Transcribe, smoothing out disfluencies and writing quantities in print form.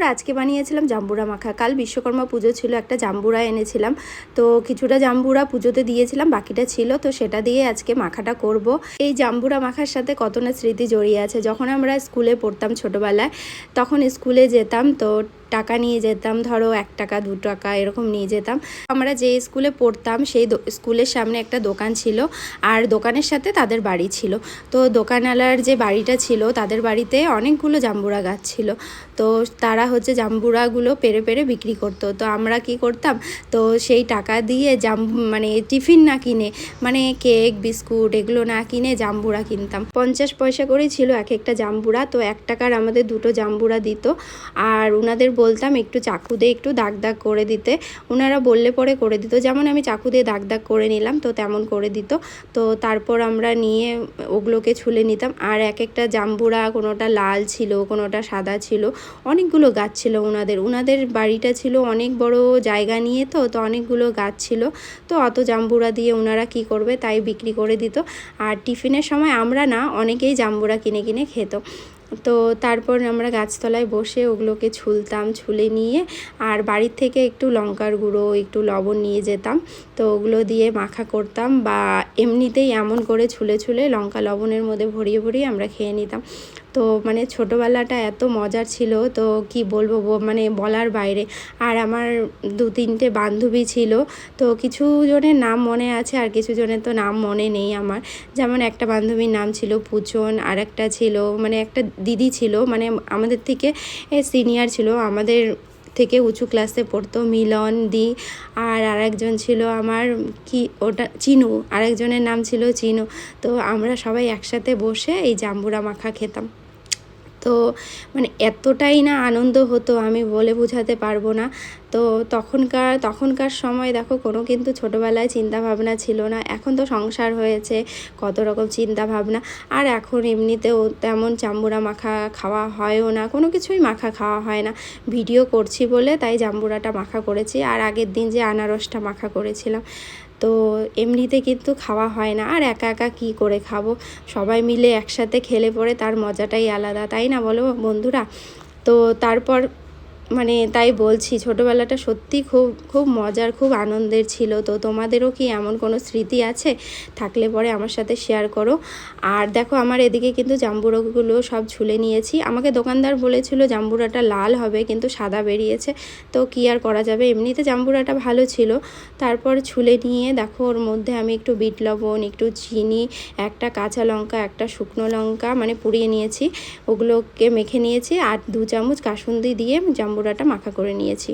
বন্ধুরা, আজকে বানিয়েছিলাম জাম্বুরা মাখা। কাল বিশ্বকর্মা পুজো ছিল, একটা জাম্বুরা এনেছিলাম। তো কিছুটা জাম্বুরা পুজোতে দিয়েছিলাম, বাকিটা ছিল, তো সেটা দিয়ে আজকে মাখাটা করব। এই জাম্বুরা মাখার সাথে কত না স্মৃতি জড়িয়ে আছে। যখন আমরা স্কুলে পড়তাম ছোটোবেলায়, তখন স্কুলে যেতাম, তো টাকা নিয়ে যেতাম, ধরো 1 টাকা 2 টাকা এরকম নিয়ে যেতাম। আমরা যে স্কুলে পড়তাম সেই স্কুলের সামনে একটা দোকান ছিল, আর দোকানের সাথে তাদের বাড়ি ছিল। তো দোকানওয়ালার যে বাড়িটা ছিল, তাদের বাড়িতে অনেকগুলো জাম্বুরা গাছ ছিল। তো তারা হচ্ছে জাম্বুরাগুলো পেরে পেরে বিক্রি করতো। তো আমরা কি করতাম, তো সেই টাকা দিয়ে মানে টিফিন না কিনে, মানে কেক বিস্কুট এগুলো না কিনে জাম্বুরা কিনতাম। 50 পয়সা করেই ছিল এক একটা জাম্বুরা। তো 1 টাকার আমাদের 2টো জাম্বুরা দিত। আর ওনাদের বলতাম একটু চাকু দিয়ে একটু দাগ দাগ করে দিতে। ওনারা বললে পরে করে দিত, যেমন আমি চাকু দিয়ে দাগ দাগ করে নিলাম, তো তেমন করে দিত। তো তারপর আমরা নিয়ে ওগুলোকে ছুলে নিতাম। আর এক একটা জাম্বুরা কোনোটা লাল ছিল, কোনোটা সাদা ছিল, অনেকগুলো গাছ ছিল ওনাদের বাড়িটা ছিল অনেক বড় জায়গা নিয়ে, তো অনেকগুলো গাছ ছিল। তো অত জাম্বুরা দিয়ে ওনারা কি করবে, তাই বিক্রি করে দিত। আর টিফিনের সময় আমরা না, অনেকেই জাম্বুরা কিনে কিনে খেত। তো তারপর আমরা গাছতলায় বসে ওগুলোকে ছুলতাম, ছুলে নিয়ে আর বাড়ির থেকে একটু লঙ্কার গুঁড়ো একটু লবণ নিয়ে যেতাম। তো ওগুলো দিয়ে মাখা করতাম, বা এমনিতেই এমন করে ছুলে ছুলে লঙ্কা লবণের মধ্যে ভরিয়ে ভরিয়ে আমরা খেয়ে নিতাম। তো মানে ছোটোবেলাটা এত মজার ছিল, তো কি বলবো, মানে বলার বাইরে। আর আমার 2-3টে বান্ধবী ছিল, তো কিছু জনের নাম মনে আছে আর কিছু জনের তো নাম মনে নেই আমার। যেমন একটা বান্ধবীর নাম ছিল পুচন, আর একটা ছিল, মানে একটা দিদি ছিল, মানে আমাদের থেকে সিনিয়র ছিল, আমাদের থেকে উঁচু ক্লাসে পড়তো, মিলন দি। আর আরেকজন ছিল আমার, কি ওটা, চিনু, আরেকজনের নাম ছিল চিনু। তো আমরা সবাই একসাথে বসে এই জাম্বুরা মাখা খেতাম। তো মানে এতটাই না আনন্দ হতো, আমি বলে বোঝাতে পারবো না। তো তখনকার সময় দেখো, কোনো কিন্তু ছোটোবেলায় চিন্তা ভাবনা ছিল না। এখন তো সংসার হয়েছে, কত রকম চিন্তা ভাবনা। আর এখন এমনিতেও তেমন জাম্বুরা মাখা খাওয়া হয়ও না, কোনো কিছুই মাখা খাওয়া হয় না। ভিডিও করছি বলে তাই জাম্বুরাটা মাখা করেছি, আর আগের দিন যে আনারসটা মাখা করেছিলাম। তো এমনিতে কিন্তু খাওয়া হয় না। আর একা একা কী করে খাবো, সবাই মিলে একসাথে খেলে পরে তার মজাটাই আলাদা, তাই না বলো বন্ধুরা? তো তারপর মানে তাই বলছি, ছোটোবেলাটা সত্যি খুব খুব মজার, খুব আনন্দের ছিল। তো তোমাদেরও কি এমন কোনো স্মৃতি আছে? থাকলে পরে আমার সাথে শেয়ার করো। আর দেখো, আমার এদিকে কিন্তু জাম্বুরাগুলো সব ছুলে নিয়েছি। আমাকে দোকানদার বলেছিল জাম্বুরাটা লাল হবে, কিন্তু সাদা বেরিয়েছে। তো কি আর করা যাবে, এমনিতে জাম্বুরাটা ভালো ছিল। তারপর ছুলে নিয়ে দেখো, ওর মধ্যে আমি একটু বিট লবণ, একটু চিনি, একটা কাঁচা লঙ্কা, একটা শুকনো লঙ্কা মানে পুড়িয়ে নিয়েছি, ওগুলোকে মেখে নিয়েছি, আর 2 চামচ কাসুন্দি দিয়ে জাম্বুরাটা মাখা করে নিয়েছি।